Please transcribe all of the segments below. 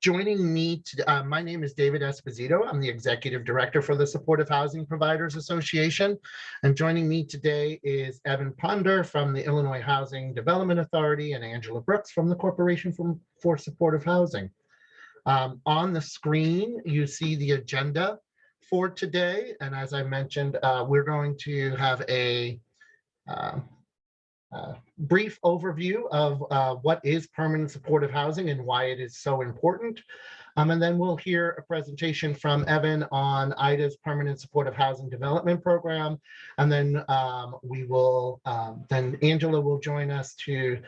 Joining me today, my name is David Esposito. I'm the Executive Director for the Supportive Housing Providers Association. And joining me today is Evan Ponder from the Illinois Housing Development Authority and Angela Brooks from the Corporation for Supportive Housing. On the screen, you see the agenda for today. And as I mentioned, we're going to have a brief overview of what is permanent supportive housing and why it is so important. And then we'll hear a presentation from Evan on IHDA's Permanent Supportive Housing Development Program. And then then Angela will join us to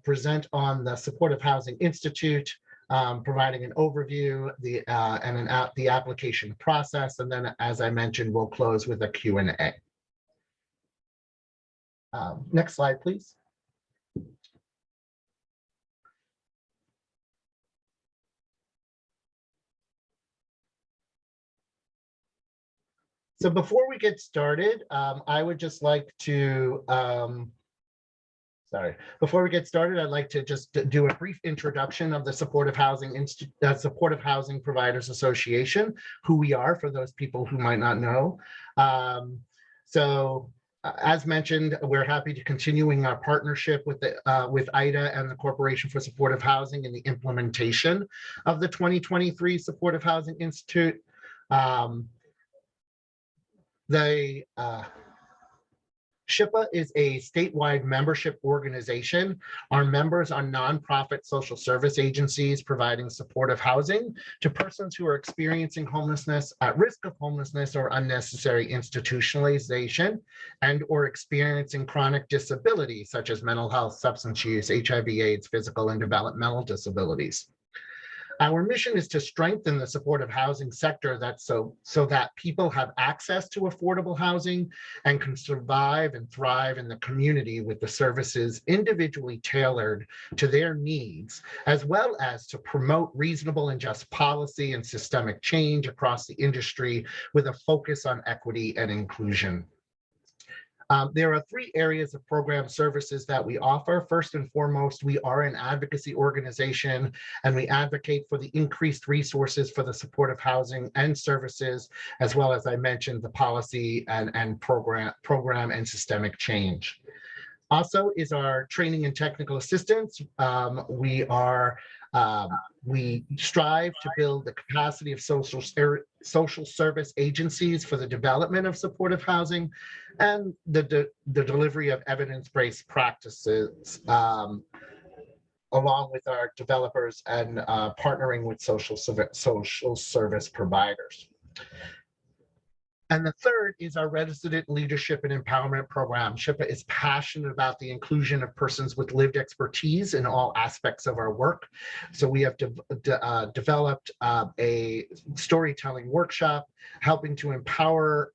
present on the Supportive Housing Institute, providing an overview the application process. And then, as I mentioned, we'll close with a Q&A. Next slide, please. So before we get started, I would just like to, before we get started, I'd like to just do a brief introduction of the Supportive Housing Supportive Housing Providers Association, who we are for those people who might not know. As mentioned, we're happy to continuing our partnership with IHDA and the Corporation for Supportive Housing in the implementation of the 2023 Supportive Housing Institute. SHPA is a statewide membership organization. Our members are nonprofit social service agencies providing supportive housing to persons who are experiencing homelessness, at risk of homelessness or unnecessary institutionalization, and or experiencing chronic disability such as mental health, substance use, HIV/AIDS, physical and developmental disabilities. Our mission is to strengthen the supportive housing sector so that people have access to affordable housing and can survive and thrive in the community with the services individually tailored to their needs, as well as to promote reasonable and just policy and systemic change across the industry with a focus on equity and inclusion. There are three areas of program services that we offer. First and foremost, we are an advocacy organization, and we advocate for the increased resources for the supportive housing and services, as well as I mentioned, the policy and program and systemic change. Also is our training and technical assistance. We strive to build the capacity of social service agencies for the development of supportive housing and the delivery of evidence-based practices, along with our developers and partnering with social service providers. And the third is our resident leadership and empowerment program. SHPA is passionate about the inclusion of persons with lived expertise in all aspects of our work. So we have developed a storytelling workshop helping to empower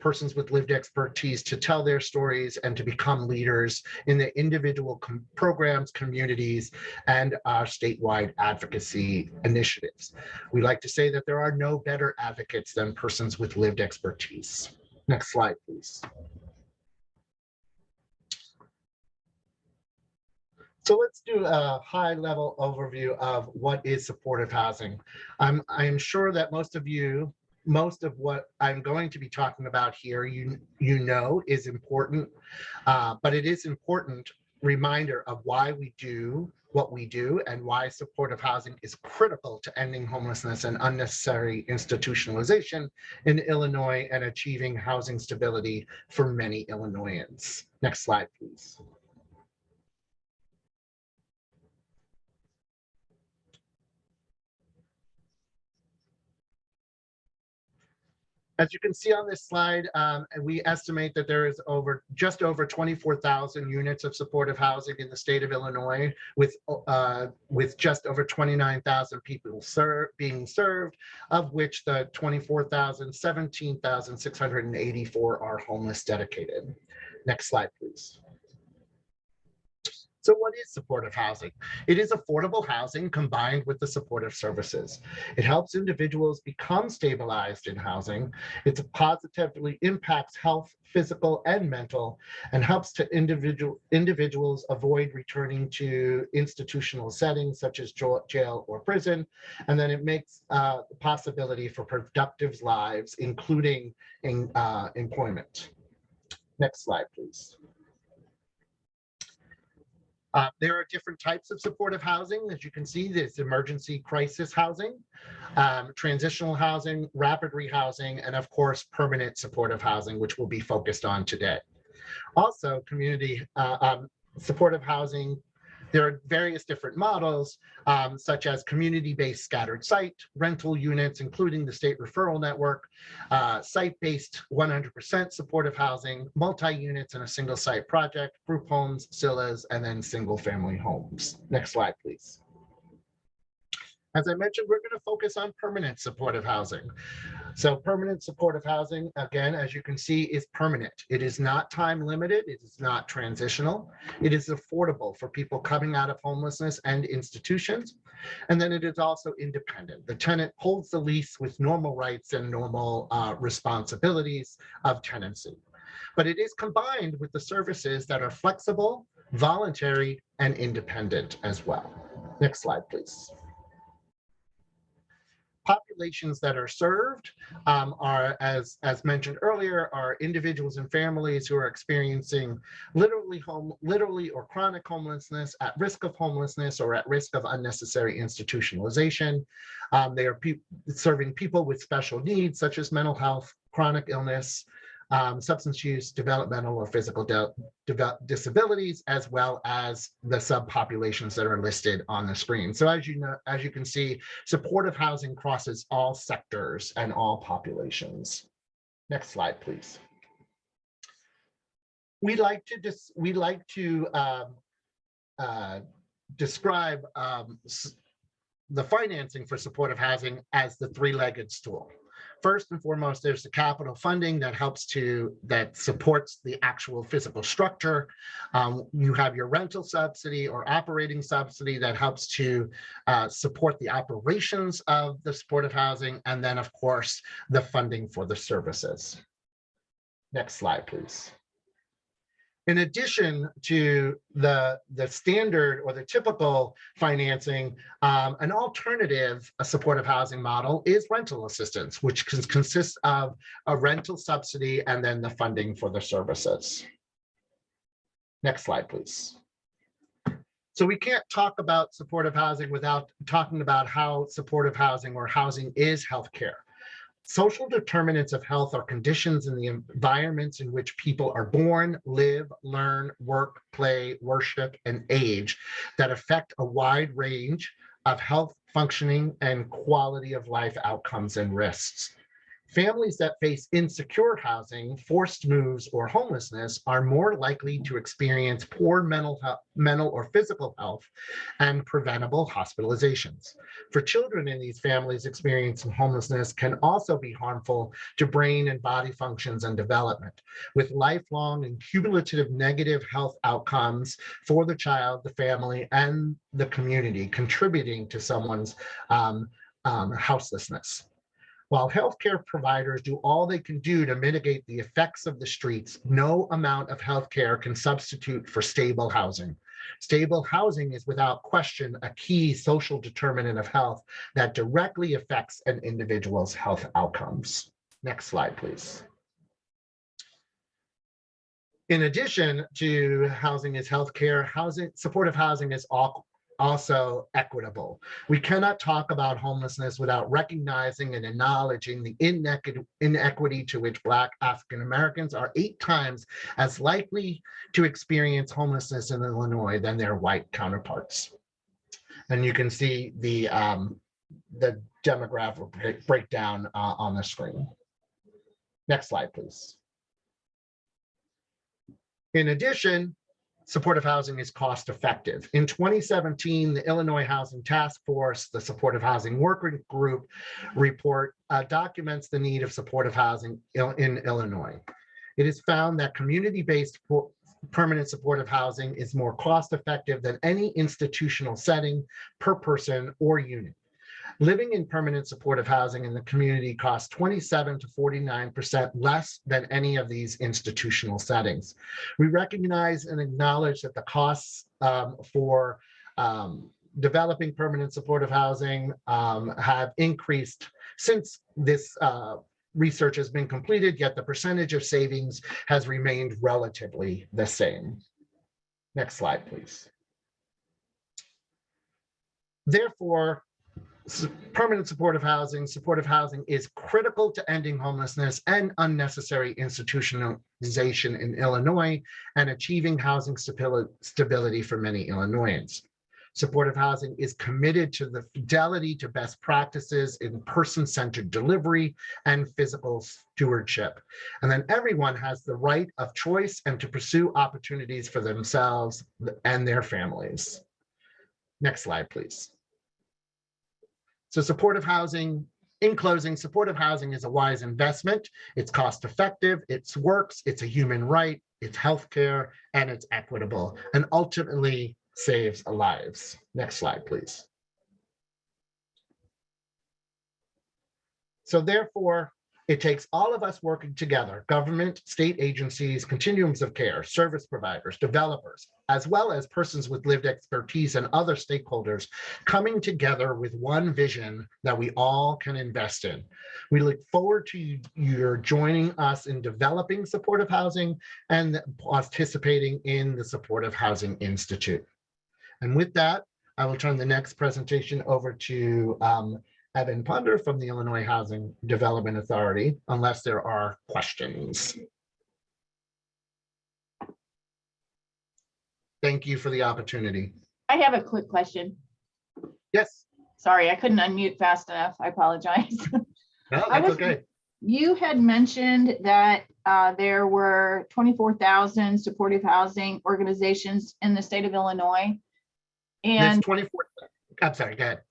persons with lived expertise to tell their stories and to become leaders in their individual programs, communities, and our statewide advocacy initiatives. We like to say that there are no better advocates than persons with lived expertise. Next slide, please. So let's do a high-level overview of what is supportive housing. I'm sure that most of what I'm going to be talking about here, you know, is important, but it is important reminder of why we do what we do and why supportive housing is critical to ending homelessness and unnecessary institutionalization in Illinois and achieving housing stability for many Illinoisans. Next slide, please. As you can see on this slide, we estimate that there is just over 24,000 units of supportive housing in the state of Illinois, with just over 29,000 people being served, of which the 17,684 are homeless dedicated. Next slide, please. So what is supportive housing? It is affordable housing combined with the supportive services. It helps individuals become stabilized in housing. It positively impacts health, physical and mental, and helps to individuals avoid returning to institutional settings such as jail or prison. And then it makes the possibility for productive lives, including in employment. Next slide, please. There are different types of supportive housing. As you can see, there's emergency crisis housing, transitional housing, rapid rehousing, and of course, permanent supportive housing, which we'll be focused on today. Also, community supportive housing. There are various different models, such as community-based scattered site, rental units, including the state referral network, site-based 100% supportive housing, multi-units in a single site project, group homes, CILAs, and then single-family homes. Next slide, please. As I mentioned, we're going to focus on permanent supportive housing. So permanent supportive housing, again, as you can see, is permanent. It is not time limited. It is not transitional. It is affordable for people coming out of homelessness and institutions. And then it is also independent. The tenant holds the lease with normal rights and normal responsibilities of tenancy. But it is combined with the services that are flexible, voluntary, and independent as well. Next slide, please. Populations that are served are, as mentioned earlier, are individuals and families who are experiencing literally or chronic homelessness, at risk of homelessness, or at risk of unnecessary institutionalization. They are serving people with special needs, such as mental health, chronic illness, substance use, developmental or physical disabilities, as well as the subpopulations that are listed on the screen. So as you can see, supportive housing crosses all sectors and all populations. Next slide, please. We like to describe the financing for supportive housing as the three-legged stool. First and foremost, there's the capital funding that supports the actual physical structure. You have your rental subsidy or operating subsidy that helps to support the operations of the supportive housing, and then of course, the funding for the services. Next slide, please. In addition to the standard or the typical financing, an alternative supportive housing model is rental assistance, which consists of a rental subsidy and then the funding for the services. Next slide, please. So we can't talk about supportive housing without talking about how supportive housing or housing is healthcare. Social determinants of health are conditions in the environments in which people are born, live, learn, work, play, worship, and age that affect a wide range of health, functioning, and quality of life outcomes and risks. Families that face insecure housing, forced moves, or homelessness are more likely to experience poor mental or physical health and preventable hospitalizations. For children in these families, experiencing homelessness can also be harmful to brain and body functions and development, with lifelong and cumulative negative health outcomes for the child, the family, and the community, contributing to someone's houselessness. While healthcare providers do all they can do to mitigate the effects of the streets, no amount of healthcare can substitute for stable housing. Stable housing is without question a key social determinant of health that directly affects an individual's health outcomes. Next slide, please. In addition to housing is healthcare, supportive housing is also equitable. We cannot talk about homelessness without recognizing and acknowledging the inequity to which Black African Americans are 8 times as likely to experience homelessness in Illinois than their white counterparts. And you can see the demographic breakdown on the screen. Next slide, please. In addition, supportive housing is cost effective. In 2017, the Illinois Housing Task Force, the Supportive Housing Working Group report documents the need of supportive housing in Illinois. It is found that community-based permanent supportive housing is more cost effective than any institutional setting per person or unit. Living in permanent supportive housing in the community costs 27 to 49% less than any of these institutional settings. We recognize and acknowledge that the costs for developing permanent supportive housing have increased since this research has been completed, yet the percentage of savings has remained relatively the same. Next slide, please. Therefore, permanent supportive housing is critical to ending homelessness and unnecessary institutionalization in Illinois and achieving housing stability for many Illinoisans. Supportive housing is committed to the fidelity to best practices in person-centered delivery and physical stewardship. And then everyone has the right of choice and to pursue opportunities for themselves and their families. Next slide, please. So supportive housing, in closing, supportive housing is a wise investment. It's cost effective, it works, it's a human right, it's healthcare, and it's equitable, and ultimately saves lives. Next slide, please. So therefore, it takes all of us working together, government, state agencies, continuums of care, service providers, developers, as well as persons with lived expertise and other stakeholders coming together with one vision that we all can invest in. We look forward to your joining us in developing supportive housing and participating in the Supportive Housing Institute. And with that, I will turn the next presentation over to Evan Ponder from the Illinois Housing Development Authority, unless there are questions. Thank you for the opportunity. I have a quick question. Yes. Sorry, I couldn't unmute fast enough. I apologize. No, that's okay. You had mentioned that there were 24,000 supportive housing organizations in the state of Illinois. And there's 24, I'm sorry, go ahead.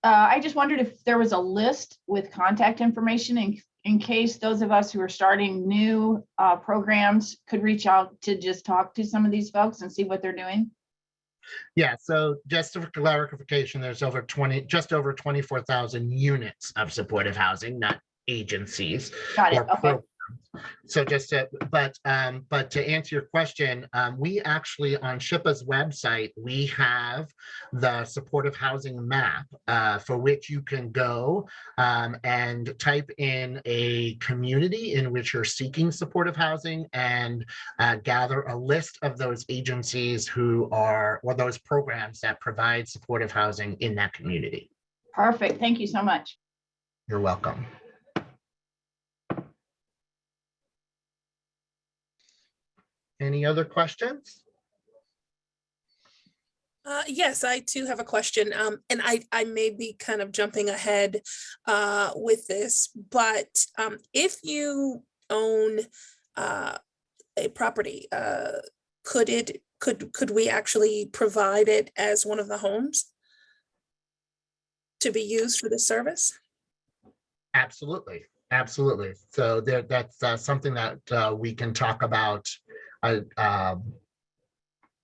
I just wondered if there was a list with contact information in case those of us who are starting new programs could reach out to just talk to some of these folks and see what they're doing. Yeah, so just for clarification, there's just over 24,000 units of supportive housing, not agencies. Got it. Okay. So just to, but to answer your question, we actually on SHPA's website, we have the supportive housing map for which you can go and type in a community in which you're seeking supportive housing and gather a list of those agencies who are, or those programs that provide supportive housing in that community. Perfect. Thank you so much. You're welcome. Any other questions? Yes, I too have a question, and I may be kind of jumping ahead with this, but if you own a property, could we actually provide it as one of the homes to be used for this service? Absolutely, absolutely. So that's something that we can talk about.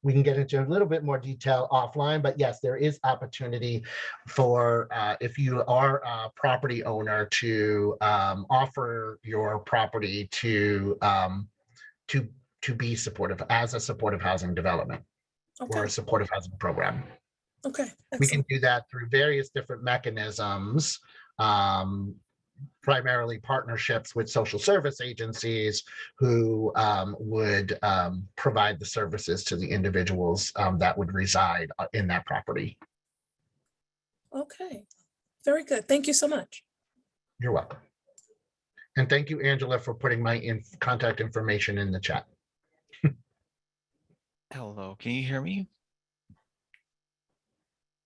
We can get into a little bit more detail offline, but yes, there is opportunity for if you are a property owner to offer your property to be supportive as a supportive housing development or a supportive housing program. Okay. Excellent. We can do that through various different mechanisms. Primarily partnerships with social service agencies who would provide the services to the individuals that would reside in that property. Okay, very good. Thank you so much. You're welcome. And thank you, Angela, for putting my contact information in the chat. Hello, can you hear me?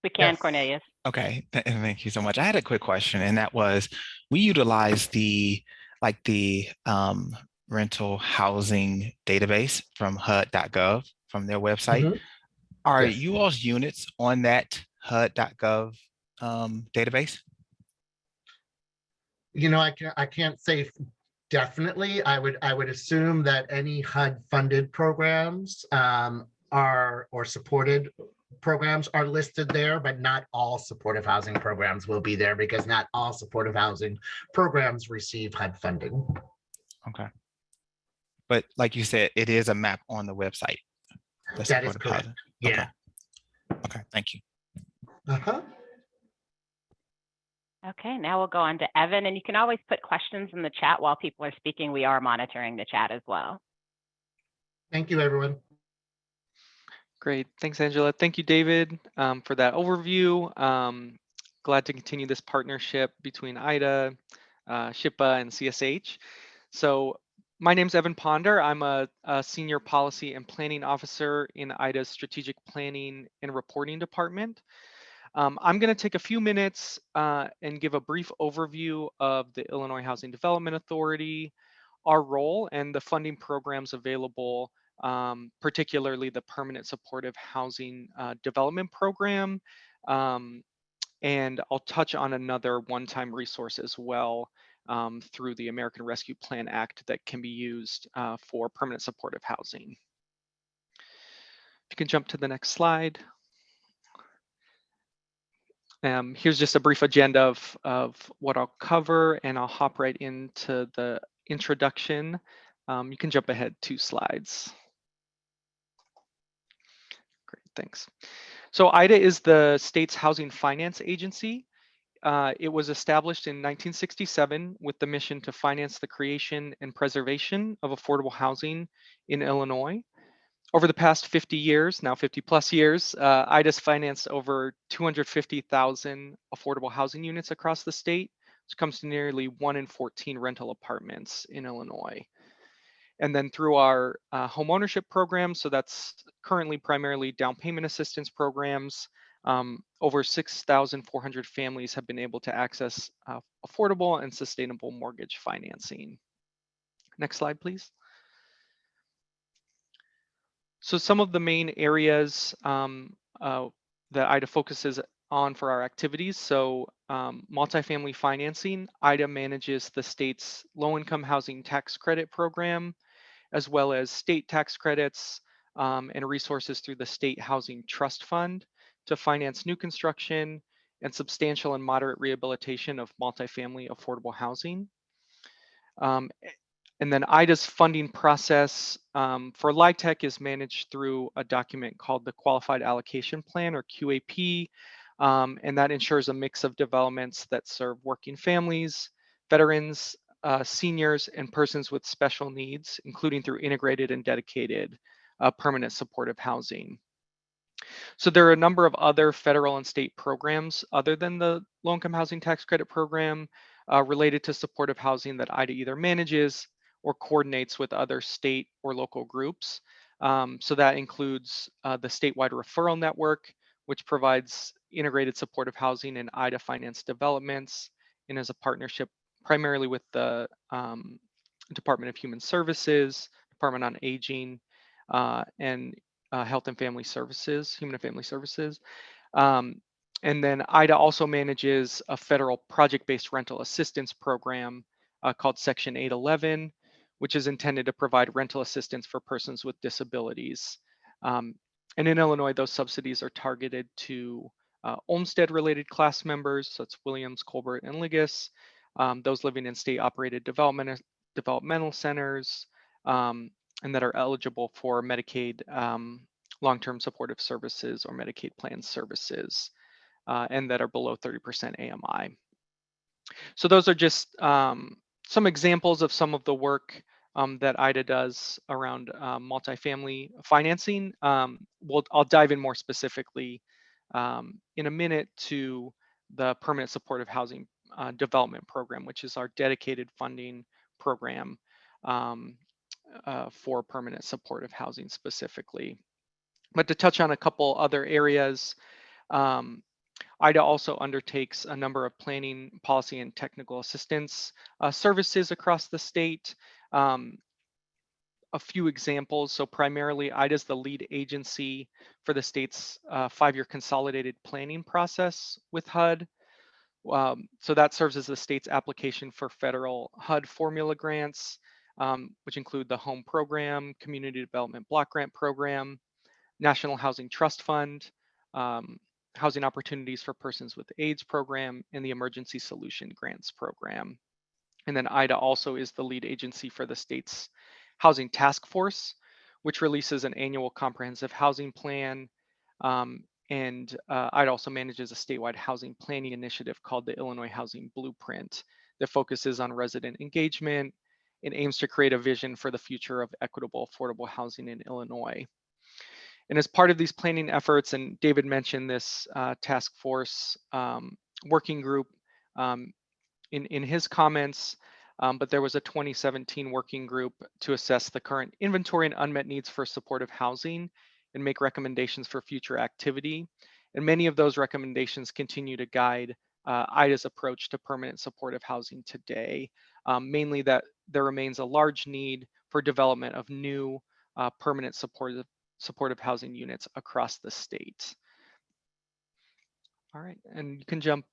We can, Yes. Cornelius. Okay, thank you so much. I had a quick question, and that was, we utilize the rental housing database from HUD.gov from their website. Mm-hmm. Are Yes. you all's units on that HUD.gov database? You know, I can't say Definitely, I would assume that any HUD funded programs are, or supported programs are listed there, but not all supportive housing programs will be there because not all supportive housing programs receive HUD funding. Okay. But like you said, it is a map on the website. That is correct. Housing. Yeah. Okay, thank you. Uh-huh. Okay, now we'll go on to Evan, and you can always put questions in the chat while people are speaking. We are monitoring the chat as well. Thank you, everyone. Great, thanks, Angela. Thank you, David, for that overview. Glad to continue this partnership between IHDA, SHPA, and CSH. So my name's Evan Ponder. I'm a Senior Policy and Planning Officer in IHDA's Strategic Planning and Reporting Department. I'm going to take a few minutes and give a brief overview of the Illinois Housing Development Authority, our role, and the funding programs available, particularly the Permanent Supportive Housing Development Program. And I'll touch on another one-time resource as well through the American Rescue Plan Act that can be used for permanent supportive housing. If you can jump to the next slide. Here's just a brief agenda of what I'll cover, and I'll hop right into the introduction. You can jump ahead 2 slides. Great, thanks. So IHDA is the state's housing finance agency. It was established in 1967 with the mission to finance the creation and preservation of affordable housing in Illinois. Over the past 50 years, now 50 plus years, IHDA's financed over 250,000 affordable housing units across the state, which comes to nearly 1 in 14 rental apartments in Illinois. And then through our home ownership program, so that's currently primarily down payment assistance programs, over 6,400 families have been able to access affordable and sustainable mortgage financing. Next slide, please. So some of the main areas that IHDA focuses on for our activities. So multifamily financing, IHDA manages the state's low-income housing tax credit program, as well as state tax credits and resources through the State Housing Trust Fund to finance new construction and substantial and moderate rehabilitation of multifamily affordable housing. And then IHDA's funding process for LIHTC is managed through a document called the Qualified Allocation Plan, or QAP, and that ensures a mix of developments that serve working families, veterans, seniors, and persons with special needs, including through integrated and dedicated permanent supportive housing. So there are a number of other federal and state programs other than the low-income housing tax credit program related to supportive housing that IHDA either manages or coordinates with other state or local groups. So that includes the statewide referral network, which provides integrated supportive housing and IHDA finance developments, and is a partnership primarily with the Department of Human Services, Department on Aging, and Health and Family Services, Human and Family Services. And then IHDA also manages a federal project-based rental assistance program called Section 811, which is intended to provide rental assistance for persons with disabilities. And in Illinois, those subsidies are targeted to Olmsted-related class members, so it's Williams, Colbert, and Liggis, those living in state-operated developmental centers, and that are eligible for Medicaid long-term supportive services or Medicaid plan services, and that are below 30% AMI. So those are just some examples of some of the work that IHDA does around multifamily financing. I'll dive in more specifically in a minute to the Permanent Supportive Housing Development Program, which is our dedicated funding program for permanent supportive housing specifically. But to touch on a couple other areas, IHDA also undertakes a number of planning, policy, and technical assistance services across the state. A few examples, so primarily IHDA is the lead agency for the state's 5-year consolidated planning process with HUD. So that serves as the state's application for federal HUD formula grants, which include the HOME program, Community Development Block Grant Program, National Housing Trust Fund, Housing Opportunities for Persons with AIDS program, and the Emergency Solution Grants program. And then IHDA also is the lead agency for the state's Housing Task Force, which releases an annual comprehensive housing plan. And IHDA also manages a statewide housing planning initiative called the Illinois Housing Blueprint that focuses on resident engagement and aims to create a vision for the future of equitable, affordable housing in Illinois. And as part of these planning efforts, and David mentioned this task force working group in his comments, but there was a 2017 working group to assess the current inventory and unmet needs for supportive housing and make recommendations for future activity. And many of those recommendations continue to guide IHDA's approach to permanent supportive housing today, mainly that there remains a large need for development of new permanent supportive housing units across the state. All right, and you can jump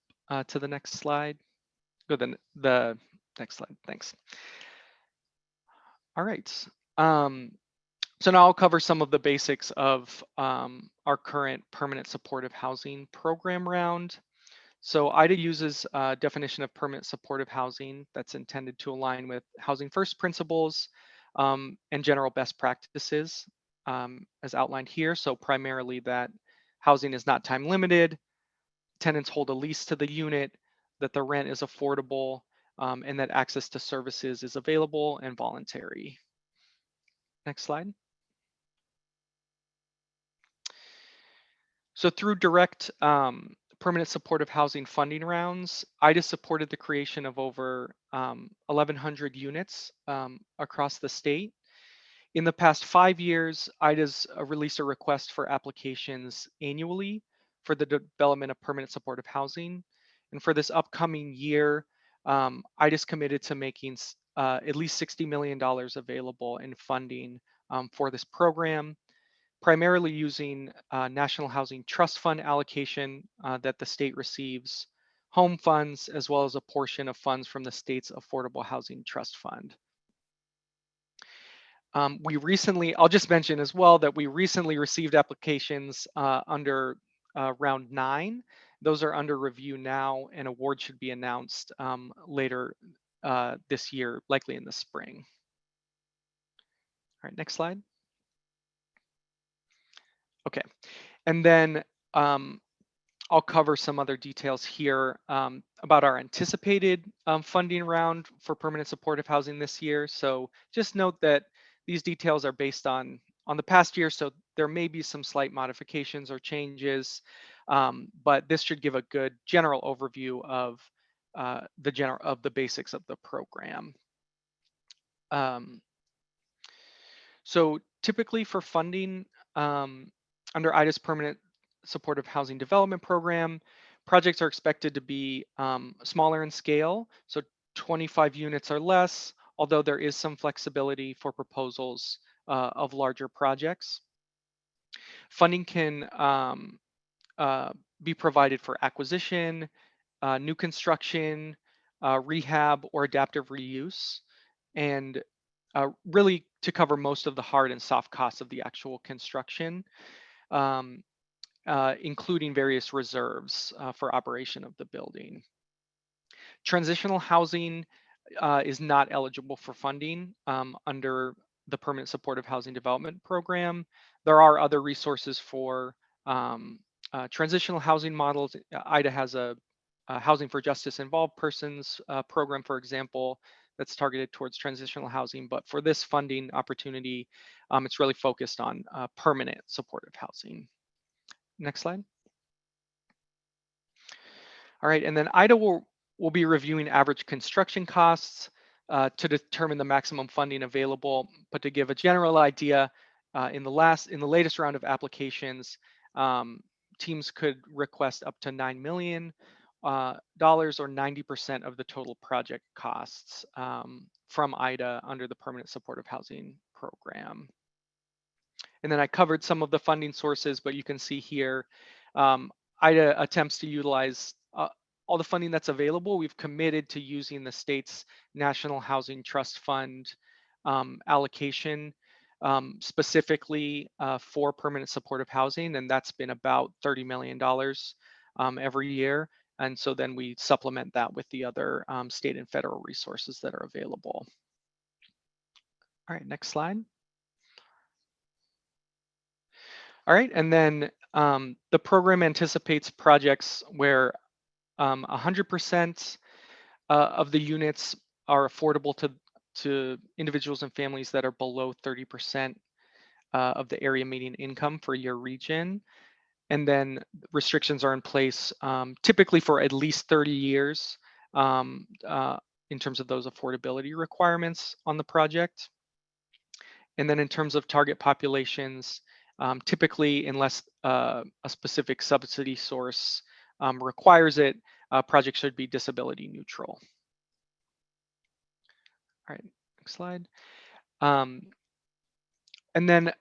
to the next slide. Go to the next slide, thanks. All right, so now I'll cover some of the basics of our current permanent supportive housing program round. So IHDA uses a definition of permanent supportive housing that's intended to align with Housing First principles and general best practices as outlined here. So primarily that housing is not time limited, tenants hold a lease to the unit, that the rent is affordable, and that access to services is available and voluntary. Next slide. So through direct permanent supportive housing funding rounds, IHDA supported the creation of over 1,100 units across the state. In the past 5 years, IHDA's released a request for applications annually for the development of permanent supportive housing. And for this upcoming year, IHDA's committed to making at least $60 million available in funding for this program, primarily using National Housing Trust Fund allocation that the state receives, home funds, as well as a portion of funds from the state's Affordable Housing Trust Fund. I'll just mention as well that we recently received applications under round 9. Those are under review now, and awards should be announced later this year, likely in the spring. All right, next slide. Okay, and then I'll cover some other details here about our anticipated funding round for permanent supportive housing this year. So just note that these details are based on the past year, so there may be some slight modifications or changes, but this should give a good general overview of the basics of the program. So typically for funding under IHDA's permanent supportive housing development program, projects are expected to be smaller in scale, so 25 units or less, although there is some flexibility for proposals of larger projects. Funding can be provided for acquisition, new construction, rehab, or adaptive reuse, and really to cover most of the hard and soft costs of the actual construction, including various reserves for operation of the building. Transitional housing is not eligible for funding under the Permanent Supportive Housing Development Program. There are other resources for transitional housing models. IHDA has a Housing for Justice Involved Persons program, for example, that's targeted towards transitional housing. But for this funding opportunity, it's really focused on permanent supportive housing. Next slide. All right, and then IHDA will be reviewing average construction costs to determine the maximum funding available. But to give a general idea, in the latest round of applications, teams could request up to $9 million or 90% of the total project costs from IHDA under the Permanent Supportive Housing Program. And then I covered some of the funding sources, but you can see here, IHDA attempts to utilize all the funding that's available, we've committed to using the state's National Housing Trust Fund allocation specifically for permanent supportive housing, and that's been about $30 million every year. And so then we supplement that with the other state and federal resources that are available. All right, next slide. All right, and then the program anticipates projects where 100% of the units are affordable to individuals and families that are below 30% of the area median income for your region. And then restrictions are in place typically for at least 30 years in terms of those affordability requirements on the project. And then in terms of target populations, typically unless a specific subsidy source requires it, projects should be disability neutral. All right, next slide. And then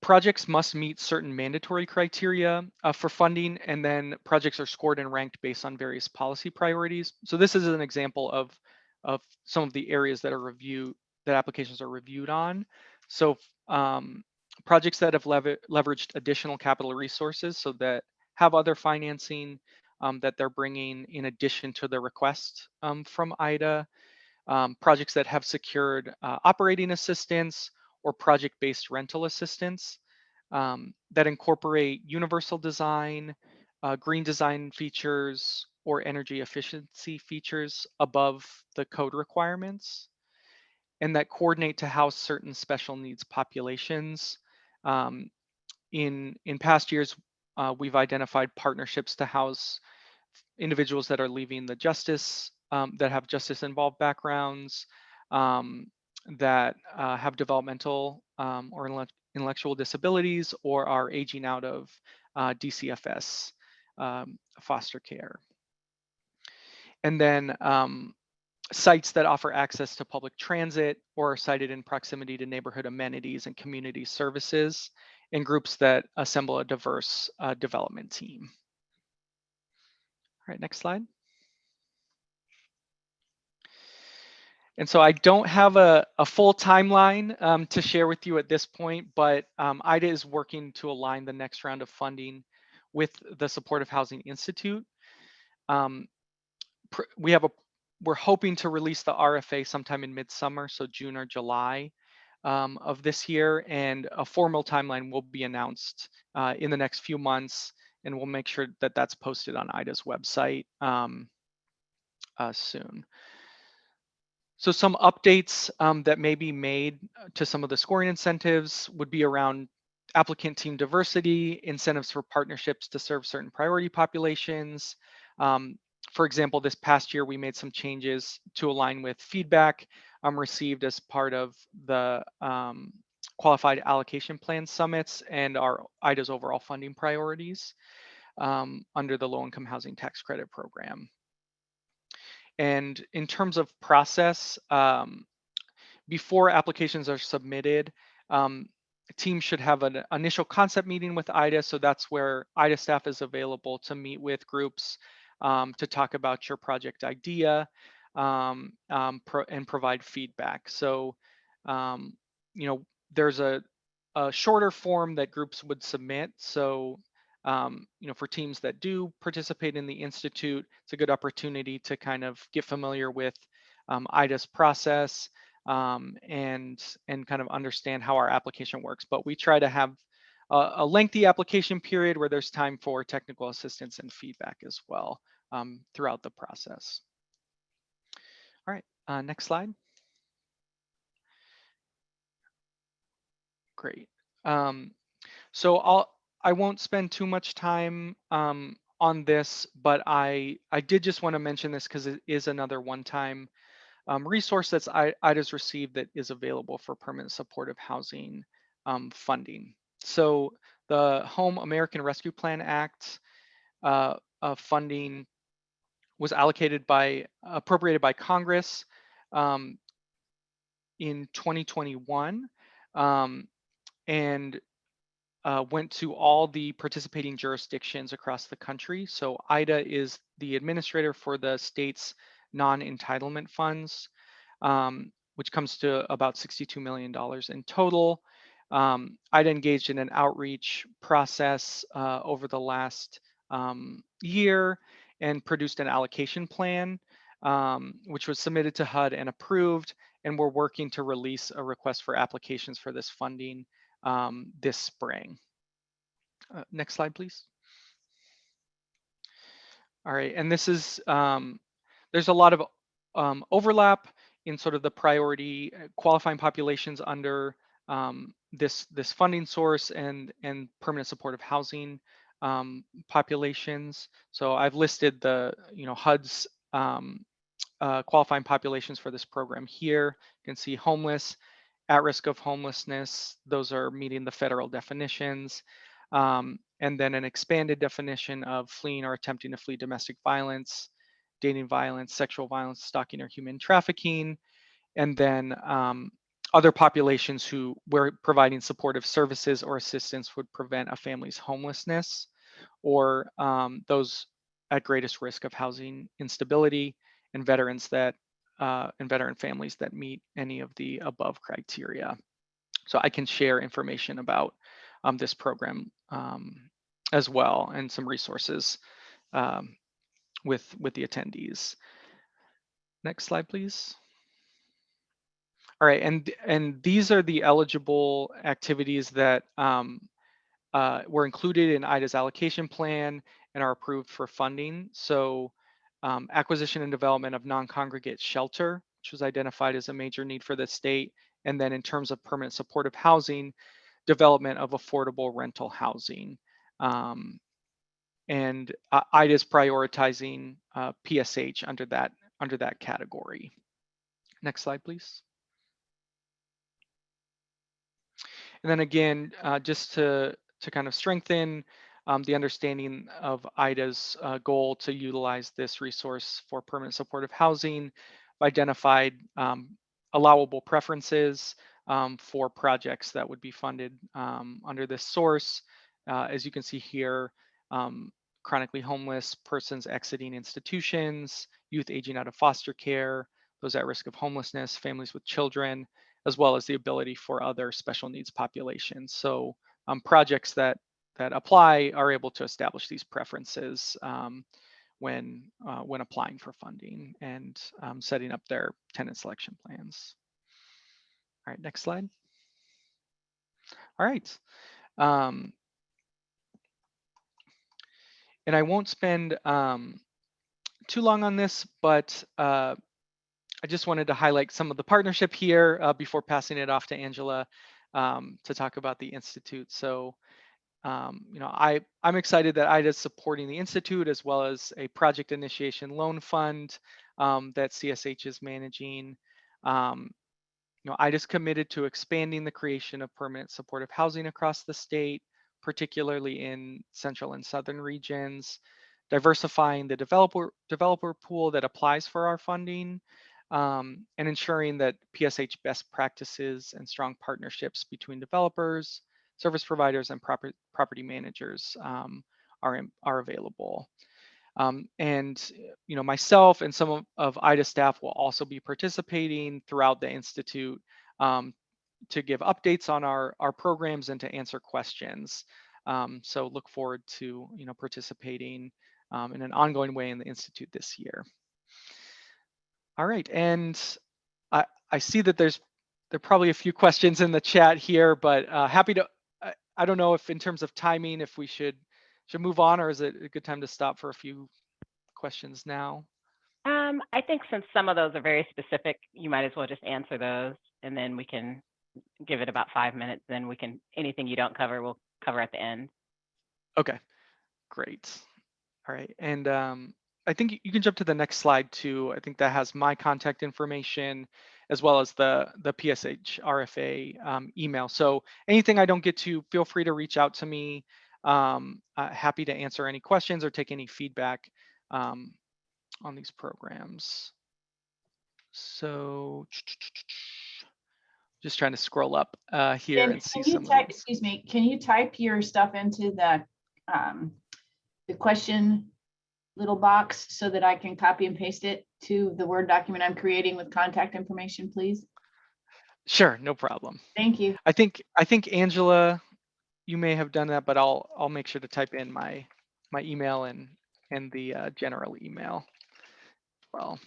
projects must meet certain mandatory criteria for funding, and then projects are scored and ranked based on various policy priorities. So this is an example of some of the areas that are reviewed, that applications are reviewed on. So projects that have leveraged additional capital resources, so that have other financing that they're bringing in addition to the request from IHDA, projects that have secured operating assistance or project-based rental assistance that incorporate universal design, green design features, or energy efficiency features above the code requirements, and that coordinate to house certain special needs populations. In past years, we've identified partnerships to house individuals that are leaving the justice, that have justice involved backgrounds, that have developmental or intellectual disabilities, or are aging out of DCFS foster care. And then sites that offer access to public transit or are sited in proximity to neighborhood amenities and community services, and groups that assemble a diverse development team. All right, next slide. And so I don't have a full timeline to share with you at this point, but IHDA is working to align the next round of funding with the Supportive Housing Institute. We're hoping to release the RFA sometime in midsummer, so June or July of this year, and a formal timeline will be announced in the next few months, and we'll make sure that that's posted on IHDA's website soon. So some updates that may be made to some of the scoring incentives would be around applicant team diversity, incentives for partnerships to serve certain priority populations. For example, this past year, we made some changes to align with feedback received as part of the Qualified Allocation Plan summits and our IHDA's overall funding priorities under the Low-Income Housing Tax Credit Program. And in terms of process, before applications are submitted, teams should have an initial concept meeting with IHDA. So that's where IHDA staff is available to meet with groups to talk about your project idea and provide feedback. So, you know, there's a shorter form that groups would submit. So, you know, for teams that do participate in the Institute, it's a good opportunity to kind of get familiar with IHDA's process and kind of understand how our application works. But we try to have a lengthy application period where there's time for technical assistance and feedback as well throughout the process. All right, next slide. Great. So I won't spend too much time on this, but I did just want to mention this because it is another one-time resource that's IHDA's received that is available for permanent supportive housing funding. So the Home American Rescue Plan Act funding was appropriated by Congress in 2021. And went to all the participating jurisdictions across the country. So IHDA is the administrator for the state's non-entitlement funds, which comes to about $62 million in total. IHDA engaged in an outreach process over the last year and produced an allocation plan, which was submitted to HUD and approved. And we're working to release a request for applications for this funding this spring. Next slide, please. All right, and this is, there's a lot of overlap in sort of the priority qualifying populations under this funding source and permanent supportive housing populations. So I've listed the, HUD's qualifying populations for this program here. You can see homeless, at risk of homelessness, those are meeting the federal definitions. And then an expanded definition of fleeing or attempting to flee domestic violence, dating violence, sexual violence, stalking, or human trafficking. And then other populations where providing supportive services or assistance would prevent a family's homelessness, or those at greatest risk of housing instability, and veterans and veteran families that meet any of the above criteria. So I can share information about this program as well, and some resources with the attendees. Next slide, please. All right, and these are the eligible activities that were included in IHDA's allocation plan and are approved for funding. So acquisition and development of non-congregate shelter, which was identified as a major need for the state. And then in terms of permanent supportive housing, development of affordable rental housing. And IHDA is prioritizing PSH under that category. Next slide, please. And then again, just to kind of strengthen the understanding of IHDA's goal to utilize this resource for permanent supportive housing, identified allowable preferences for projects that would be funded under this source. As you can see here, chronically homeless, persons exiting institutions, youth aging out of foster care, those at risk of homelessness, families with children, as well as the ability for other special needs populations. So projects that apply are able to establish these preferences when applying for funding and setting up their tenant selection plans. All right, next slide. All right. And I won't spend too long on this, but I just wanted to highlight some of the partnership here before passing it off to Angela to talk about the Institute. So, I'm excited that IHDA is supporting the Institute, as well as a project initiation loan fund that CSH is managing. IHDA is committed to expanding the creation of permanent supportive housing across the state, particularly in central and southern regions, diversifying the developer pool that applies for our funding, and ensuring that PSH best practices and strong partnerships between developers, service providers, and property managers are available. And myself and some of IHDA staff will also be participating throughout the Institute to give updates on our programs and to answer questions. So look forward to participating in an ongoing way in the Institute this year. All right, and I see that there are probably a few questions in the chat here, but happy to. I don't know if in terms of timing, if we should move on, or is it a good time to stop for a few questions now? I think since some of those are very specific, you might as well just answer those, and then we can give it about 5 minutes. Then we can, anything you don't cover, we'll cover at the end. Okay, great. All right, and I think you can jump to the next slide too. I think that has my contact information, as well as the PSH RFA email. So anything I don't get to, feel free to reach out to me. Happy to answer any questions or take any feedback on these programs. So Just trying to scroll up here And and see can you some of type, these. excuse me, can you type your stuff into the question little box so that I can copy and paste it to the Word document I'm creating with contact information, please? Sure, no problem. Thank you. I think Angela, you may have done that, but I'll make sure to type in my email and the general email. Well,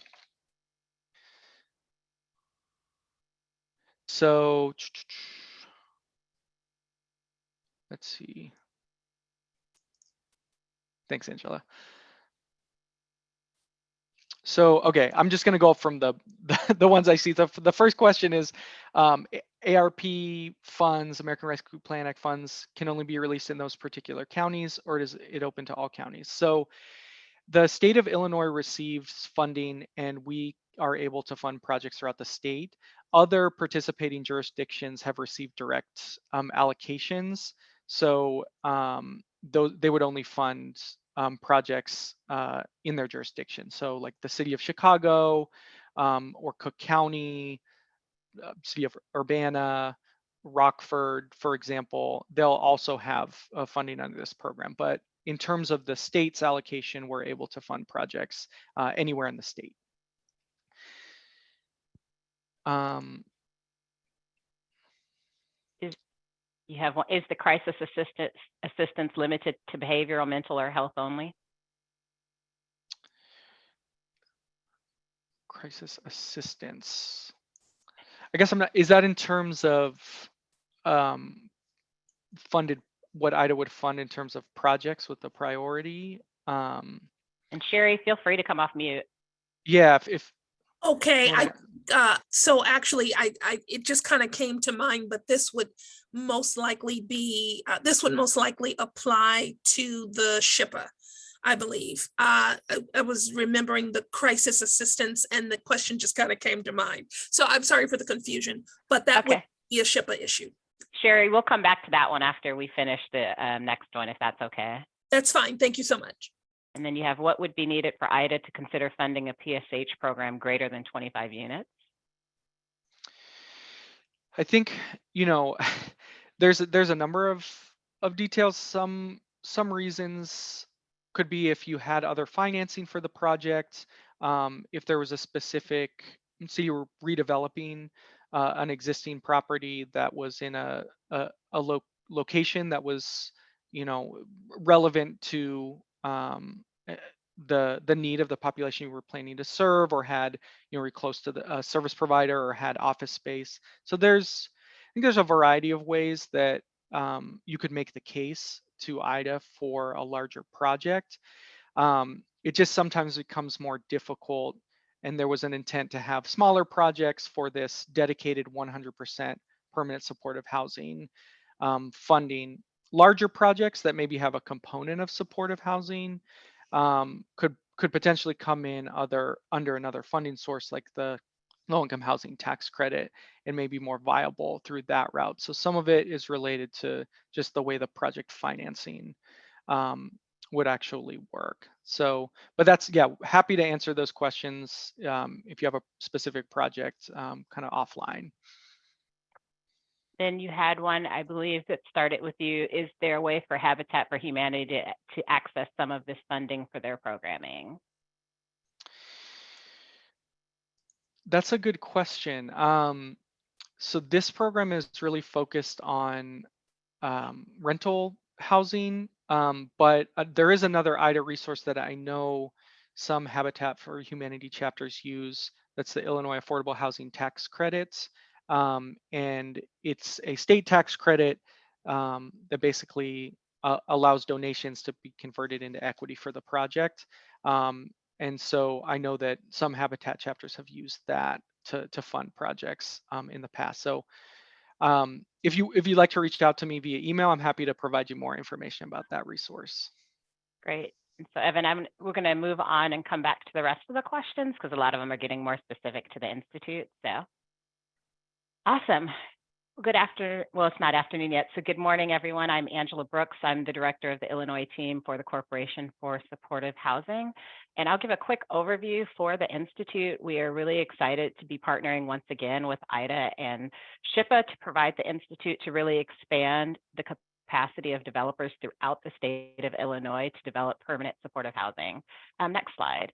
so let's see. Thanks, Angela. So, okay, I'm just going to go from the ones I see. The first question is, ARP funds, American Rescue Plan Act funds, can only be released in those particular counties, or is it open to all counties? So the state of Illinois receives funding, and we are able to fund projects throughout the state. Other participating jurisdictions have received direct allocations. So they would only fund projects in their jurisdiction. So like the city of Chicago or Cook County, city of Urbana, Rockford, for example, they'll also have funding under this program. But in terms of the state's allocation, we're able to fund projects anywhere in the state. You have one, is the crisis assistance limited to behavioral, mental, or health only? Crisis assistance. I guess I'm not, is that in terms of funded, what IDA would fund in terms of projects with the priority? And Sherry, feel free to come off mute. Yeah, if Okay, wanna- so actually, it just kind of came to mind, but this would most likely be, this would most likely apply to the SHPA, I believe. I was remembering the crisis assistance and the question just kind of came to mind. So I'm sorry for the confusion, but that would Okay. be a SHPA issue. Sherry, we'll come back to that one after we finish the next one, if that's okay. That's fine. Thank you so much. And then you have what would be needed for IDA to consider funding a PSH program greater than 25 units? I think, you know, there's a number of details. Some reasons could be if you had other financing for the project, if there was a specific, so you were redeveloping an existing property that was in a location that was, you know, relevant to the need of the population you were planning to serve, or had, you know, were close to the service provider, or had office space. So I think there's a variety of ways that you could make the case to IDA for a larger project. It just sometimes becomes more difficult, and there was an intent to have smaller projects for this dedicated 100% permanent supportive housing funding. Larger projects that maybe have a component of supportive housing could potentially come in under another funding source, like the low-income housing tax credit, and may be more viable through that route. So some of it is related to just the way the project financing would actually work. So, but that's, yeah, happy to answer those questions if you have a specific project kind of offline. Then you had one, I believe, that started with you. Is there a way for Habitat for Humanity to access some of this funding for their programming? That's a good question. So this program is really focused on rental housing, but there is another IDA resource that I know some Habitat for Humanity chapters use. That's the Illinois Affordable Housing Tax Credits. And it's a state tax credit that basically allows donations to be converted into equity for the project. And so I know that some Habitat chapters have used that to fund projects in the past. So if you'd like to reach out to me via email, I'm happy to provide you more information about that resource. Great. And so Evan, we're going to move on and come back to the rest of the questions, because a lot of them are getting more specific to the Institute. So awesome. Good afternoon. Well, it's not afternoon yet. So good morning, everyone. I'm Angela Brooks. I'm the director of the Illinois team for the Corporation for Supportive Housing. And I'll give a quick overview for the Institute. We are really excited to be partnering once again with IHDA and SHPA to provide the Institute to really expand the capacity of developers throughout the state of Illinois to develop permanent supportive housing. Next slide.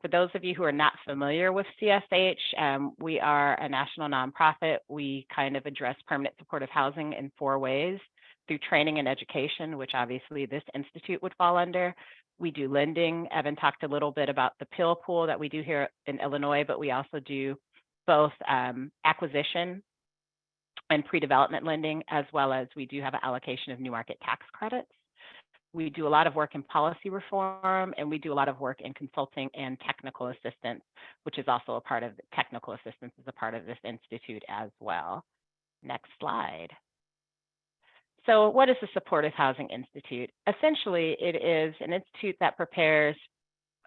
For those of you who are not familiar with CSH, we are a national nonprofit. We kind of address permanent supportive housing in 4 ways: through training and education, which obviously this institute would fall under. We do lending. Evan talked a little bit about the pill pool that we do here in Illinois, but we also do both acquisition and pre-development lending, as well as we do have an allocation of new market tax credits. We do a lot of work in policy reform, and we do a lot of work in consulting and technical assistance, which is also a part of technical assistance is a part of this institute as well. Next slide. So what is the Supportive Housing Institute? Essentially, it is an institute that prepares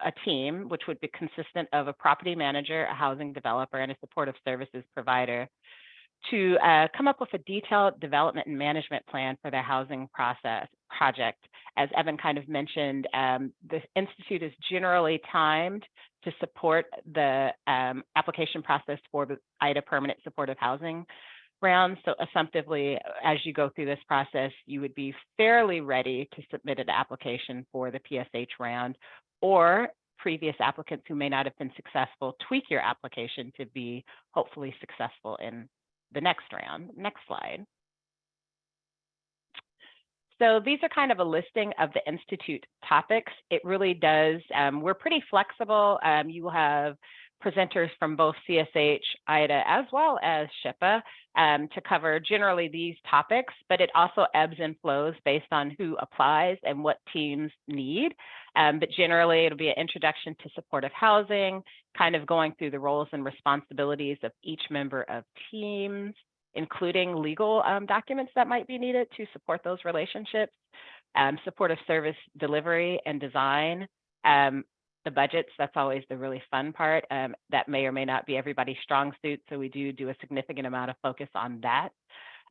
a team, which would be consistent of a property manager, a housing developer, and a supportive services provider, to come up with a detailed development and management plan for their housing project. As Evan kind of mentioned, the Institute is generally timed to support the application process for the IHDA Permanent Supportive Housing round. So assumptively, as you go through this process, you would be fairly ready to submit an application for the PSH round, or previous applicants who may not have been successful, tweak your application to be hopefully successful in the next round. Next slide. So these are kind of a listing of the Institute topics. It really does, we're pretty flexible. You will have presenters from both CSH, IHDA, as well as SHPA to cover generally these topics, but it also ebbs and flows based on who applies and what teams need. But generally, it'll be an introduction to supportive housing, kind of going through the roles and responsibilities of each member of teams, including legal documents that might be needed to support those relationships, supportive service delivery and design, the budgets. That's always the really fun part. That may or may not be everybody's strong suit, so we do a significant amount of focus on that.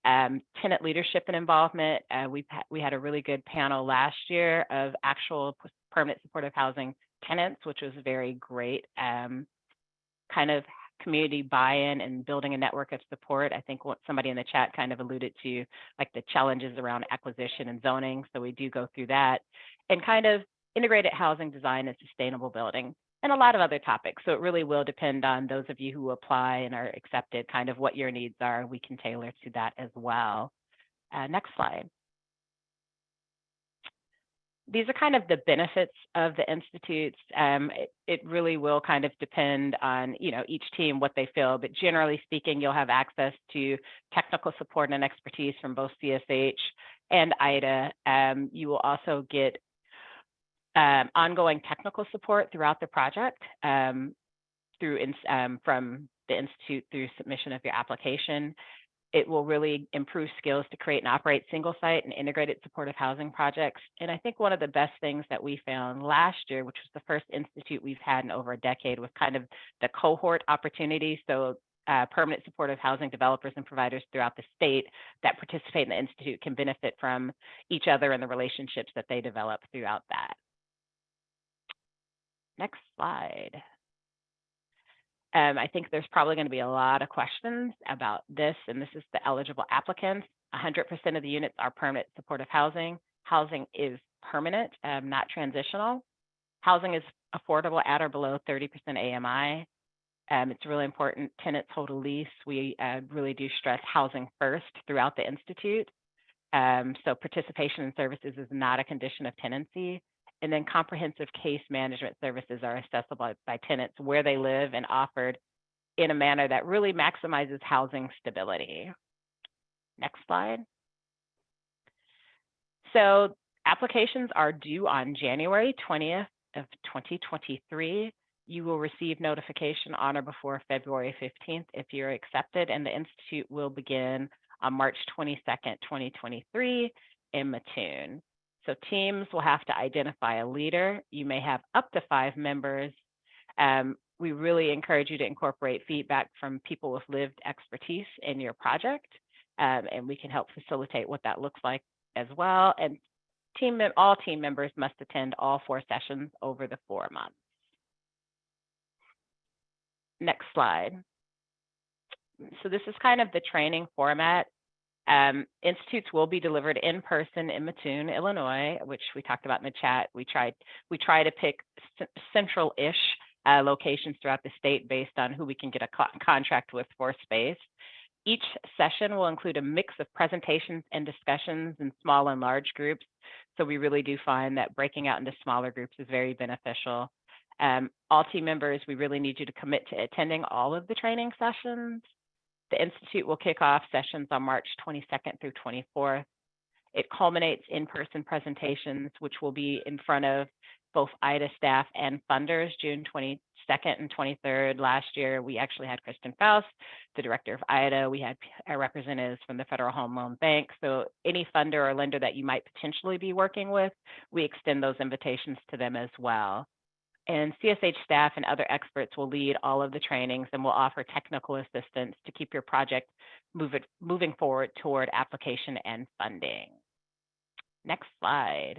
Tenant leadership and involvement. We had a really good panel last year of actual permanent supportive housing tenants, which was very great. Kind of community buy-in and building a network of support. I think what somebody in the chat kind of alluded to, like the challenges around acquisition and zoning. So we do go through that, and kind of integrated housing design and sustainable building, and a lot of other topics. So it really will depend on those of you who apply and are accepted, kind of what your needs are. We can tailor to that as well. Next slide. These are kind of the benefits of the institutes. It really will kind of depend on, each team, what they feel, but generally speaking, you'll have access to technical support and expertise from both CSH and IHDA. You will also get ongoing technical support throughout the project from the Institute through submission of your application. It will really improve skills to create and operate single site and integrated supportive housing projects. And I think one of the best things that we found last year, which was the first institute we've had in over a decade, was kind of the cohort opportunity. So permanent supportive housing developers and providers throughout the state that participate in the institute can benefit from each other and the relationships that they develop throughout that. Next slide. I think there's probably going to be a lot of questions about this, and this is the eligible applicants. 100% of the units are permanent supportive housing. Housing is permanent, not transitional. Housing is affordable at or below 30% AMI. It's really important. Tenants hold a lease. We really do stress housing first throughout the institute. So participation in services is not a condition of tenancy. And then comprehensive case management services are accessible by tenants where they live and offered in a manner that really maximizes housing stability. Next slide. So applications are due on January 20th of 2023. You will receive notification on or before February 15th if you're accepted, and the Institute will begin on March 22nd, 2023 in Mattoon. So teams will have to identify a leader. You may have up to 5 members. We really encourage you to incorporate feedback from people with lived expertise in your project. and we can help facilitate what that looks like as well. And all team members must attend all 4 sessions over the 4 months. Next slide. So this is kind of the training format. Institutes will be delivered in person in Mattoon, Illinois, which we talked about in the chat. We try to pick central-ish locations throughout the state based on who we can get a contract with for space. Each session will include a mix of presentations and discussions in small and large groups. So we really do find that breaking out into smaller groups is very beneficial. All team members, we really need you to commit to attending all of the training sessions. The Institute will kick off sessions on March 22nd through 24th. It culminates in-person presentations, which will be in front of both IHDA staff and funders June 22nd and 23rd. Last year, we actually had Kristen Faust, the director of IHDA. We had representatives from the Federal Home Loan Bank. So any funder or lender that you might potentially be working with, we extend those invitations to them as well. And CSH staff and other experts will lead all of the trainings and will offer technical assistance to keep your project moving forward toward application and funding. Next slide.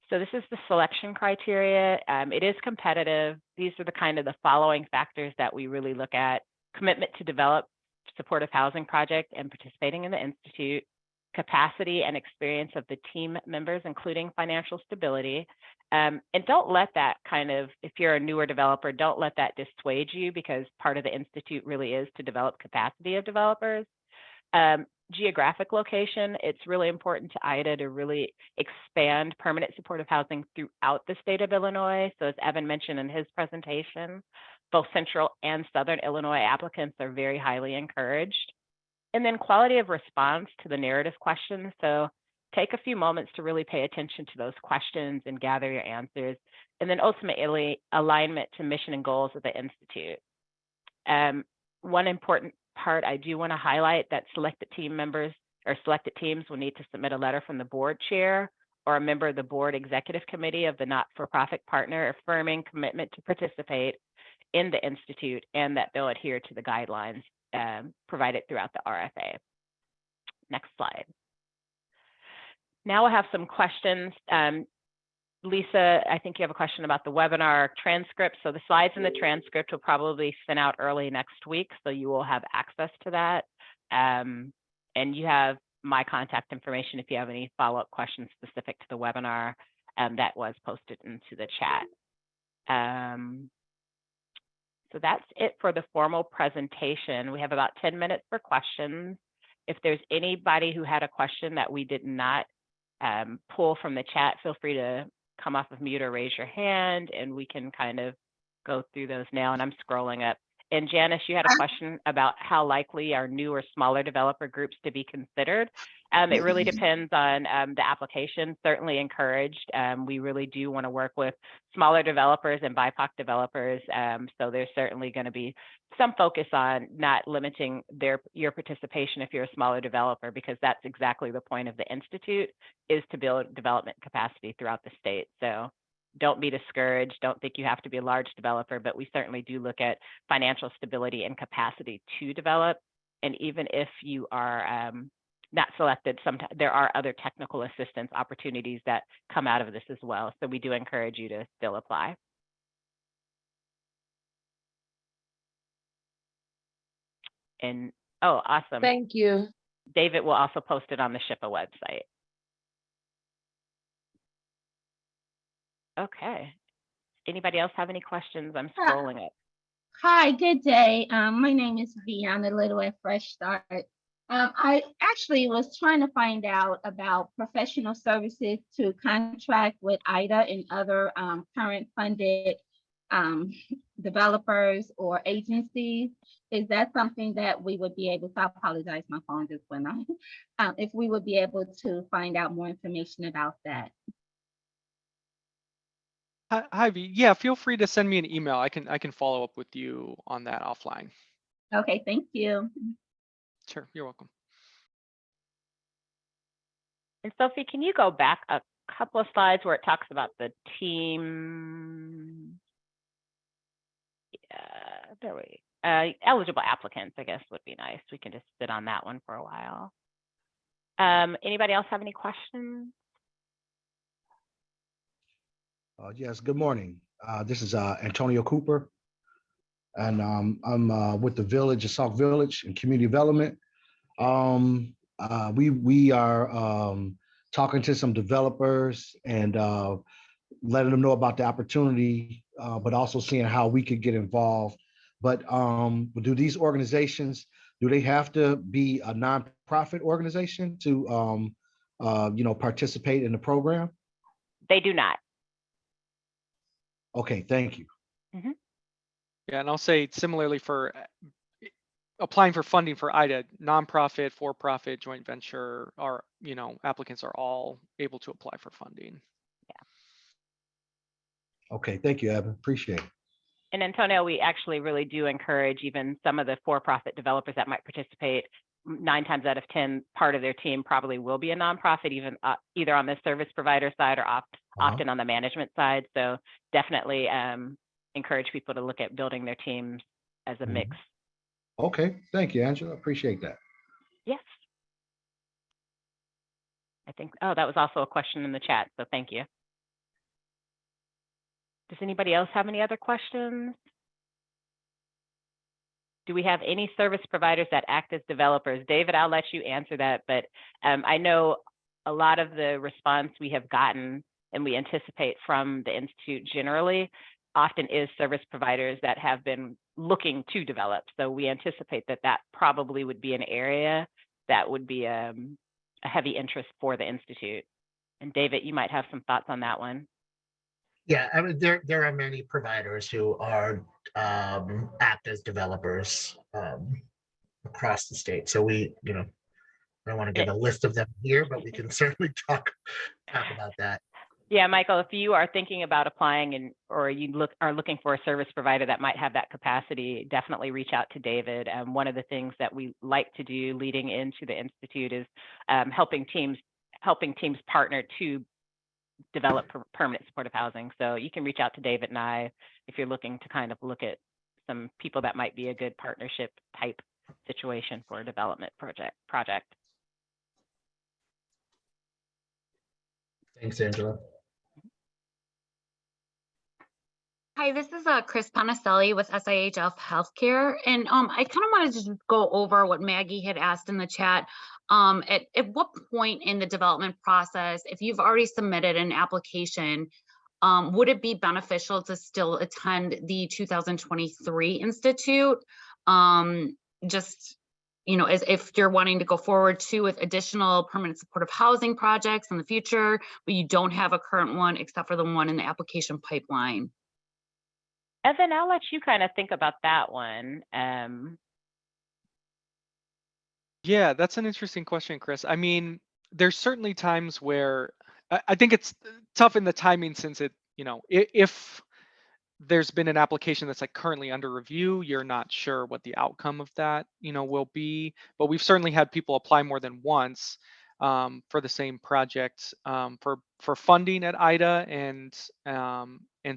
So this is the selection criteria. It is competitive. These are the following factors that we really look at: commitment to develop supportive housing project and participating in the Institute, capacity and experience of the team members, including financial stability. And don't let that if you're a newer developer, don't let that dissuade you, because part of the Institute really is to develop capacity of developers. Geographic location, it's really important to IHDA to really expand permanent supportive housing throughout the state of Illinois. So as Evan mentioned in his presentation, both central and southern Illinois applicants are very highly encouraged. And then quality of response to the narrative questions. So take a few moments to really pay attention to those questions and gather your answers. And then ultimately, alignment to mission and goals of the Institute. One important part I do want to highlight that selected team members or selected teams will need to submit a letter from the board chair or a member of the board executive committee of the not-for-profit partner affirming commitment to participate in the Institute and that they'll adhere to the guidelines provided throughout the RFA. Next slide. Now we'll have some questions. Lisa, I think you have a question about the webinar transcript. So the slides in the transcript will probably be sent out early next week, so you will have access to that. And you have my contact information if you have any follow-up questions specific to the webinar that was posted into the chat. So that's it for the formal presentation. We have about 10 minutes for questions. If there's anybody who had a question that we did not pull from the chat, feel free to come off of mute or raise your hand, and we can go through those now. And I'm scrolling up. And Janice, you had a question about how likely are new or smaller developer groups to be considered. It really depends on the application. Certainly encouraged. We really do want to work with smaller developers and BIPOC developers. So there's certainly going to be some focus on not limiting your participation if you're a smaller developer, because that's exactly the point of the Institute, is to build development capacity throughout the state. So don't be discouraged. Don't think you have to be a large developer, but we certainly do look at financial stability and capacity to develop. And even if you are not selected, sometimes there are other technical assistance opportunities that come out of this as well. So we do encourage you to still apply. And oh, awesome. Thank you. David will also post it on the SHPA website. Okay. Anybody else have any questions? I'm scrolling it. Hi, good day. My name is Vianna Little at Fresh Start. I actually was trying to find out about professional services to contract with IHDA and other current funded developers or agencies. Is that something that we would be able to, I apologize, my phone just went off. If we would be able to find out more information about that. Hi, V. Yeah, feel free to send me an email. I can follow up with you on that offline. Okay, thank you. Sure, you're welcome. And Sophie, can you go back a couple of slides where it talks about the team? Yeah, there we eligible applicants, I guess, would be nice. We can just sit on that one for a while. Anybody else have any questions? Yes, good morning. This is Antonio Cooper, and I'm with the Village of Sauk Village and Community Development. We are talking to some developers and letting them know about the opportunity, but also seeing how we could get involved. But do these organizations, do they have to be a nonprofit organization to participate in the program? They do not. Okay, thank you. Yeah, and I'll say similarly for applying for funding for IDA, nonprofit, for-profit, joint venture, are, applicants are all able to apply for funding. Okay, thank you, Evan. Appreciate it. And Antonio, we actually really do encourage even some of the for-profit developers that might participate. 9 times out of 10, part of their team probably will be a nonprofit, even either on the service provider side or often on the management side. So definitely encourage people to look at building their teams as a mix. Okay, thank you, Angela. Appreciate that. Yes. I think, that was also a question in the chat, so thank you. Does anybody else have any other questions? Do we have any service providers that act as developers? David, I'll let you answer that, but I know a lot of the response we have gotten and we anticipate from the Institute generally often is service providers that have been looking to develop. So we anticipate that that probably would be an area that would be a heavy interest for the Institute. And David, you might have some thoughts on that one. Yeah, I mean, there are many providers who are act as developers across the state. So we, I don't want to give a list of them here, but we can certainly talk about that. Yeah, Michael, if you are thinking about applying or you are looking for a service provider that might have that capacity, definitely reach out to David. One of the things that we like to do leading into the Institute is helping teams partner to develop permanent supportive housing. So you can reach out to David and I if you're looking to kind of look at some people that might be a good partnership type situation for a development project. Thanks, Angela. Hi, this is Chris Panaselli with SIH Healthcare. And I kind of wanted to just go over what Maggie had asked in the chat. At what point in the development process, if you've already submitted an application, would it be beneficial to still attend the 2023 Institute? Just, as if you're wanting to go forward too with additional permanent supportive housing projects in the future, but you don't have a current one except for the one in the application pipeline. Evan, I'll let you kind of think about that one. Yeah, that's an interesting question, Chris. I mean, there's certainly times where I think it's tough in the timing since it, if there's been an application that's like currently under review, you're not sure what the outcome of that, will be. But we've certainly had people apply more than once for the same project for funding at IDA, and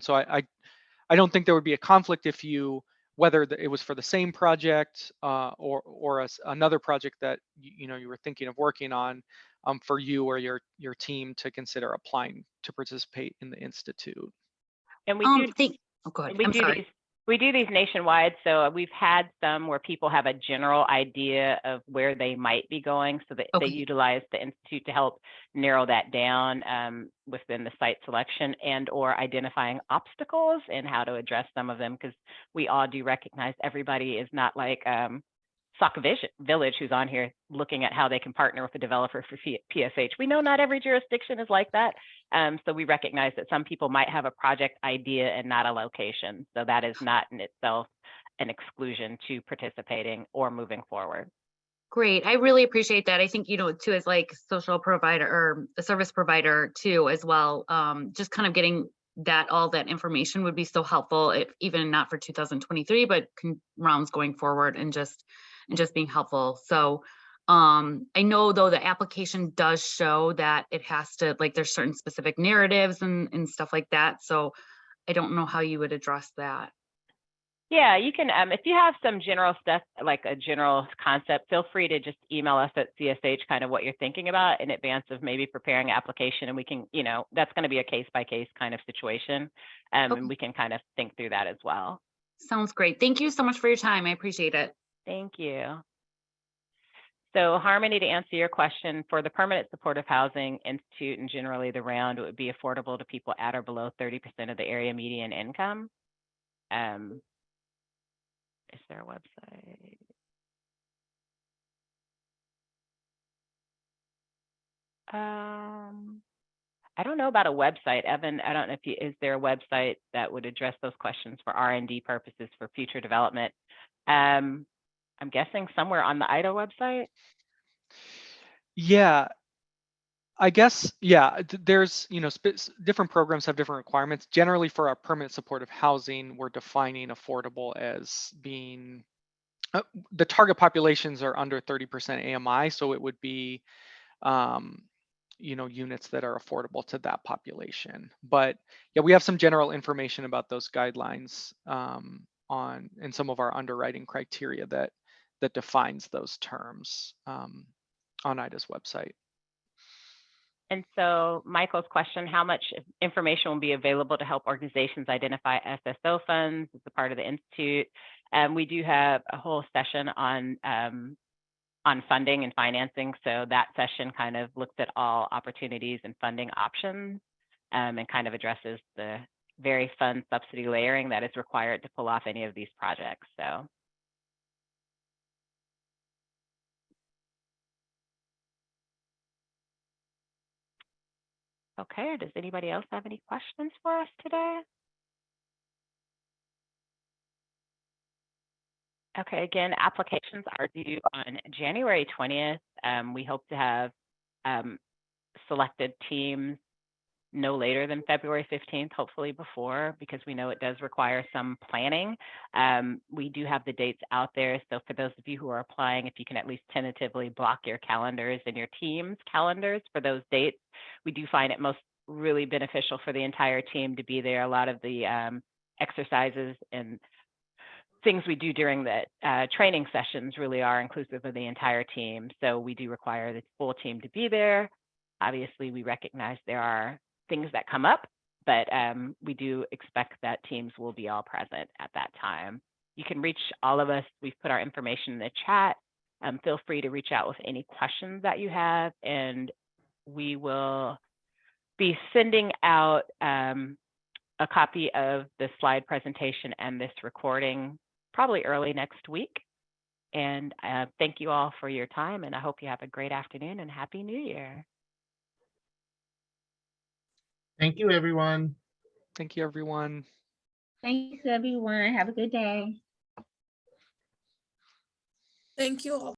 so I don't think there would be a conflict if whether it was for the same project or another project that you were thinking of working on, for you or your team to consider applying to participate in the Institute. And we go ahead. We do these nationwide, so we've had some where people have a general idea of where they might be going, so that they utilize the Institute to help narrow that down within the site selection and or identifying obstacles and how to address some of them, because we all do recognize everybody is not like Sauk Village, who's on here looking at how they can partner with a developer for PSH. We know not every jurisdiction is like that. So we recognize that some people might have a project idea and not a location. So that is not in itself an exclusion to participating or moving forward. Great. I really appreciate that. I think, too, as like social provider or a service provider too, as well, just kind of getting all that information would be so helpful, if even not for 2023, but rounds going forward, and just being helpful. So I know though the application does show that it has to, like, there's certain specific narratives and stuff like that. So I don't know how you would address that. Yeah, you can, if you have some general stuff, like a general concept, feel free to just email us at CSH kind of what you're thinking about in advance of maybe preparing an application, and we can, you know, that's going to be a case by case kind of situation. Okay. And we can kind of think through that as well. Sounds great. Thank you so much for your time. I appreciate it. Thank you. So Harmony, to answer your question, for the Permanent Supportive Housing Institute and generally the round, it would be affordable to people at or below 30% of the area median income. Is there a website? I don't know about a website, Evan. I don't know if is there a website that would address those questions for R&D purposes for future development? I'm guessing somewhere on the IDA website. Yeah, I guess, yeah, there's, you know, different programs have different requirements. Generally for our permanent supportive housing, we're defining affordable as being, the target populations are under 30% AMI. So it would be, you know, units that are affordable to that population. But yeah, we have some general information about those guidelines in some of our underwriting criteria that defines those terms on IDA's website. And so Michael's question, how much information will be available to help organizations identify SSO funds as a part of the Institute? We do have a whole session on funding and financing. So that session kind of looks at all opportunities and funding options and kind of addresses the very fun subsidy layering that is required to pull off any of these projects. So. Okay, does anybody else have any questions for us today? Okay, again, applications are due on January 20th. We hope to have selected teams no later than February 15th, hopefully before, because we know it does require some planning. We do have the dates out there. So for those of you who are applying, if you can at least tentatively block your calendars and your team's calendars for those dates, we do find it most really beneficial for the entire team to be there. A lot of the exercises and things we do during the training sessions really are inclusive of the entire team. So we do require the full team to be there. Obviously, we recognize there are things that come up, but we do expect that teams will be all present at that time. You can reach all of us. We've put our information in the chat. Feel free to reach out with any questions that you have, and we will be sending out a copy of the slide presentation and this recording probably early next week. And thank you all for your time, and I hope you have a great afternoon and Happy New Year. Thank you, everyone. Thank you, everyone. Thanks, everyone. Have a good day. Thank you all.